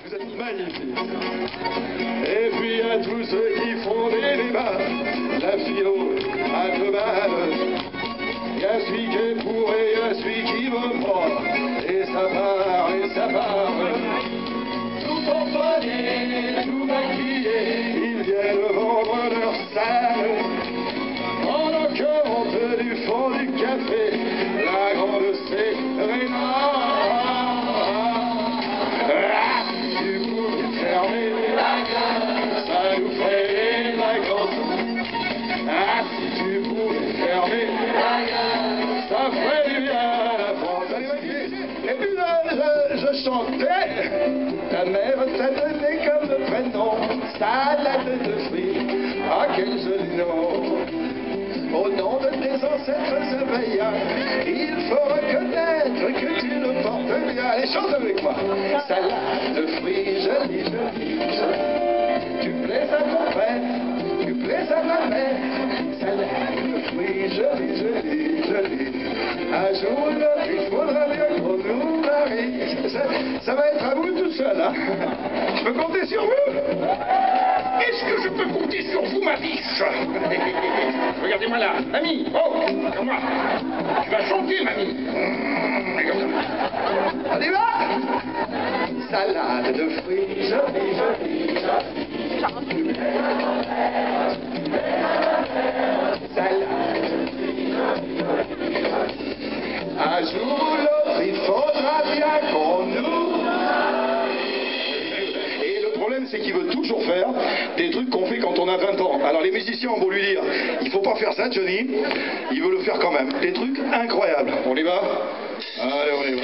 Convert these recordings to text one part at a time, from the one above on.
Vous êtes magnifiques. Et puis à tous ceux qui font des débats, la philo à deux balles. Il y a celui qui est pour et il y a celui qui veut pas. Et ça part, et ça part. Tout pomponné, tout maquillé, ils viennent vendre leur salle. Pendant qu'on peut du fond du café, la grande sérénade. Du coup, fermer la gueule, ça nous ferait des vacances. Ah, si tu pouvais fermer la gueule, ça ferait du bien à la France. Et puis là, je chantais. Ta mère t'a donné comme prénom salade de fruits. Ah, quel joli nom. Au nom de tes ancêtres éveillants, il faut reconnaître que tu le portes bien. Allez, chante avec moi. Salade de fruits, jolie, jolie, jolie. Tu plais à ton père, tu plais à ma mère. Salade de fruits, jolie, jolie, jolie. Un jour, il faudra bien qu'on nous marie. Ça va être à vous tout seul, hein. Je peux compter sur vous? Est-ce que je peux compter sur vous, ma biche? Regardez-moi là, mamie, oh, comme moi. Tu vas chanter, mamie. On y va? Salade de fruits, jolie, jolie, jolie. Salade de fruits, jolie, jolie. Un jour ou l'autre, il faudra bien qu'on nous... Et le problème, c'est qu'il veut toujours faire des trucs qu'on fait quand on a 20 ans. Alors les musiciens ont beau lui dire, il faut pas faire ça, Johnny, il veut le faire quand même. Des trucs incroyables. On y va? Allez, on y va.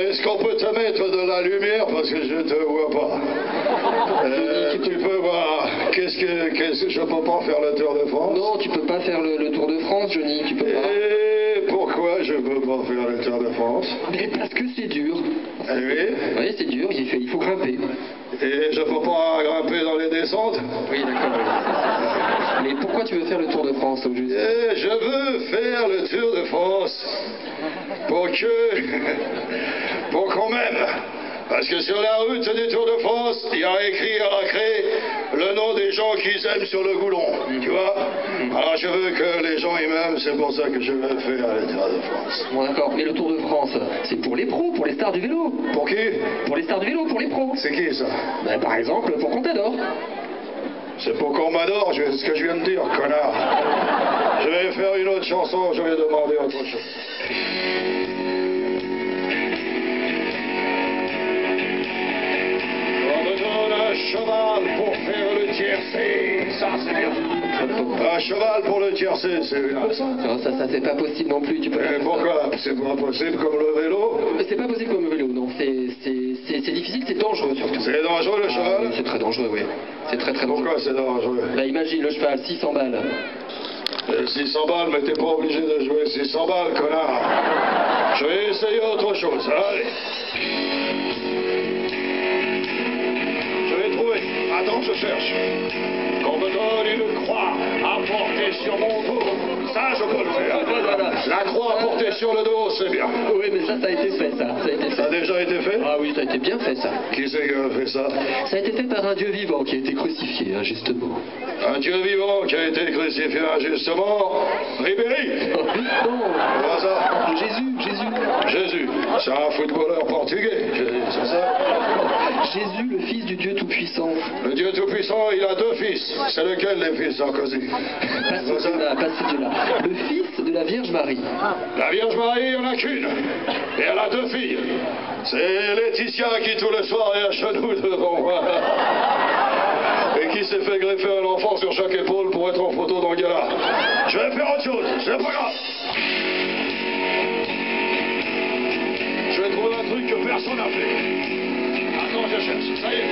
Est-ce qu'on peut te mettre de la lumière parce que je te vois pas? Tu peux voir. Qu'est-ce que je peux pas faire le Tour de France? Non, tu peux pas faire le Tour de France, Johnny, tu peux pas. Et pourquoi je peux pas faire le Tour de France? Mais parce que c'est dur. Eh oui? Oui, c'est dur, il faut grimper. Et je peux pas grimper dans les descentes? Oui, d'accord. Mais pourquoi tu veux faire le Tour de France au juste? Je veux faire le Tour de France pour qu'on m'aime. Parce que sur la route du Tour de France, il y a écrit à la craie le nom des gens qu'ils aiment sur le goulon. Tu vois? Alors je veux que les gens ils m'aiment, c'est pour ça que je veux faire le Tour de France. Bon d'accord, mais le Tour de France, c'est pour les pros, pour les stars du vélo. Pour qui? Pour les stars du vélo, pour les pros. C'est qui ça? Ben, par exemple, pour qu'on t'adore. C'est pour qu'on m'adore, c'est ce que je viens de dire, connard. Je vais faire une autre chanson, je vais demander autre chose. Un cheval pour faire le tiercé, ça c'est bien. Un cheval pour le tiercé, c'est bien. Non, ça c'est pas possible non plus, tu peux pas. Pourquoi? C'est pas possible comme le vélo? C'est pas possible comme le vélo, non, c'est difficile, c'est dangereux surtout. C'est dangereux le cheval? Oui, c'est très dangereux, oui. C'est très dangereux. Pourquoi c'est dangereux? Bah imagine le cheval, 600 balles. 600 balles, mais t'es pas obligé de jouer 600 balles, connard. Je vais essayer autre chose, allez. Attends, je cherche. Qu'on me donne une croix à porter sur mon dos. Ça, je peux le faire. La croix à porter sur le dos, c'est bien. Oui, mais ça a été fait, ça. Ça a déjà été fait? Ah oui, ça a été bien fait, ça. Qui c'est qui a fait ça? Ça a été fait par un dieu vivant qui a été crucifié, injustement. Un dieu vivant qui a été crucifié injustement? Ribéry? Non. Quoi ça? Jésus. C'est un footballeur portugais, c'est ça? Jésus, le fils du Dieu Tout-Puissant. Le Dieu Tout-Puissant, il a deux fils. C'est lequel les fils, Sarkozy? Pas ce Dieu-là. Le fils de la Vierge Marie. La Vierge Marie, il n'y en a qu'une. Et elle a deux filles. C'est Laetitia qui, tout le soir, est à genoux devant moi. Et qui s'est fait greffer un enfant sur chaque épaule pour être en photo dans le gala. Je vais faire autre chose, c'est pas grave. Je vais trouver un truc que personne n'a fait. Attends, je cherche, ça y est.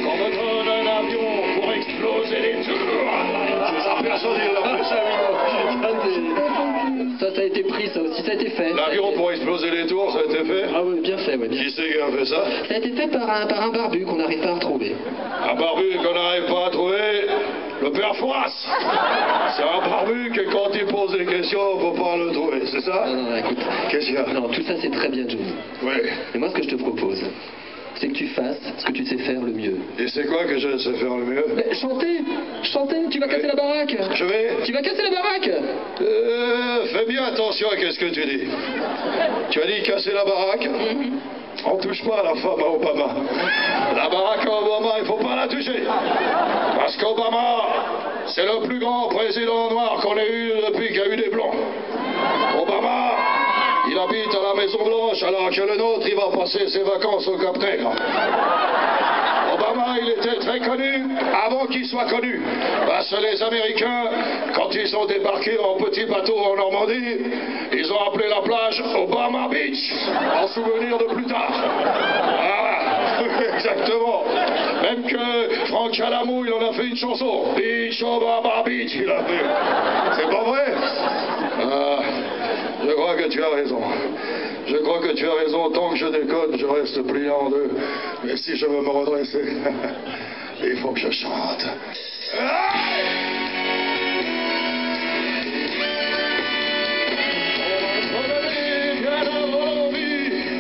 Qu'on me donne un avion pour exploser les tours. C'est ça, personne ne l'a fait. ça a été fait. L'avion pour exploser les tours, ça a été fait? Ah oui, bien fait, oui. Bien. Qui c'est qui a fait ça? Ça a été fait par un barbu qu'on n'arrive pas à retrouver. Un barbu qu'on n'arrive pas à trouver? Le père Fouras. C'est un barbu que quand il pose des questions, on ne peut pas le trouver, c'est ça? Non, écoute. Qu'est-ce qu'il y a? Non, tout ça c'est très bien, Johnny. Oui. Mais moi, ce que je te propose, c'est que tu fasses ce que tu sais faire le mieux. Et c'est quoi que je sais faire le mieux? Mais chanter! Chanter! Tu vas casser la baraque! Je vais? Tu vas casser la baraque! Fais bien attention à ce que tu dis. Tu as dit casser la baraque? On touche pas à la femme à Obama. La baraque à Obama, il faut pas la toucher. Parce qu'Obama, c'est le plus grand président noir qu'on ait eu depuis qu'il y a eu des blancs. Obama, il habite à la Maison Blanche alors que le nôtre, il va passer ses vacances au Cap Nègre. Obama, il était très connu avant qu'il soit connu. Parce que les Américains, quand ils ont débarqué en petit bateau en Normandie, ils ont appelé la plage Obama Beach, en souvenir de plus tard. Voilà, exactement. Même que Franck Calamou, il en a fait une chanson. Beach, Obama Beach, il a fait. C'est pas vrai? Je crois que tu as raison. Je crois que tu as raison. Tant que je déconne, je reste plié en deux. Mais si je veux me redresser, il faut que je chante.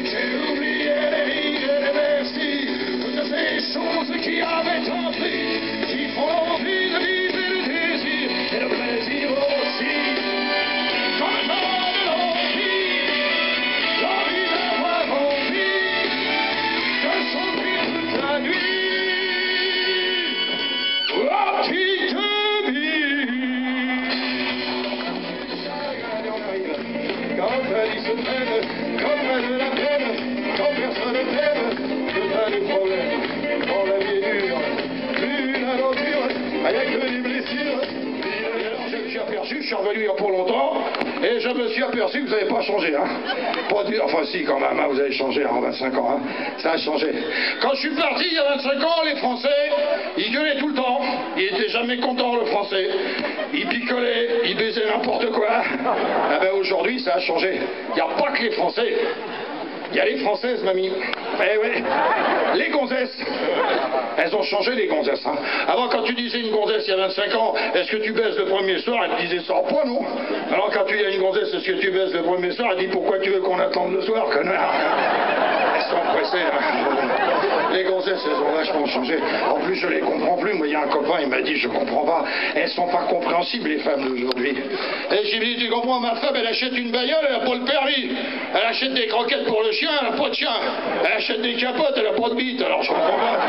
J'ai oublié les lignes et les vestis, toutes ces choses qui avaient tant pris, qui font l'envie de vivre et le désir et le plaisir aussi. Comme le temps de l'envie, l'envie d'avoir envie, de s'ouvrir toute la nuit, à petite vie. Quand elle se traîne, quand elle a la peine, quand personne ne t'aime, que t'as des problèmes, quand la vie est dure, une aventure, avec des blessures. Je me suis aperçu, je suis revenu il y a pas longtemps, et je me suis aperçu que vous n'avez pas changé, hein. Pas du... Enfin si, quand même, hein, vous avez changé en 25 ans, hein. Ça a changé. Quand je suis parti il y a 25 ans, les Français, ils gueulaient tout le temps, ils étaient jamais contents, le Français. Ils picolaient, ils baisaient n'importe quoi. Ah ben aujourd'hui, ça a changé. Il n'y a pas que les Français. Il y a les Françaises, mamie. Eh oui. Les gonzesses. Elles ont changé, les gonzesses. Hein. Avant, quand tu disais une gonzesse il y a 25 ans, est-ce que tu baises le premier soir? Elle te disait ça pas, non? Alors quand tu dis à une gonzesse, est-ce que tu baises le premier soir? Elle dit pourquoi tu veux qu'on attende le soir, connard? Elles sont pressées, hein. Les gonzesses, elles ont vachement changé. En plus, je les comprends plus. Moi, il y a un copain, il m'a dit, je comprends pas. Elles sont pas compréhensibles, les femmes d'aujourd'hui. Et j'ai dit, tu comprends, ma femme, elle achète une bagnole, elle a pas le permis. Elle achète des croquettes pour le chien, elle a pas de chien. Elle achète des capotes, elle a pas de bite. Alors, je comprends pas.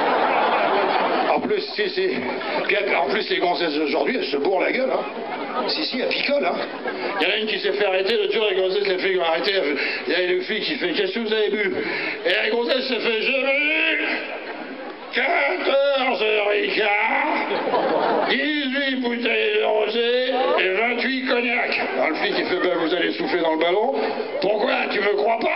En plus, si. Puis, en plus, les gonzesses d'aujourd'hui, elles se bourrent la gueule, hein. Si, elle picole, hein. Il y en a une qui s'est fait arrêter, le jour, les gonzesses, les filles qui ont arrêté. Il y a une fille qui fait, qu'est-ce que vous avez bu? Et la gonzesse se fait, j'ai bu 14 Ricard, 18 bouteilles de rosé et 28 cognac. Alors le flic, il fait, ben, vous allez souffler dans le ballon. Pourquoi? Tu me crois pas?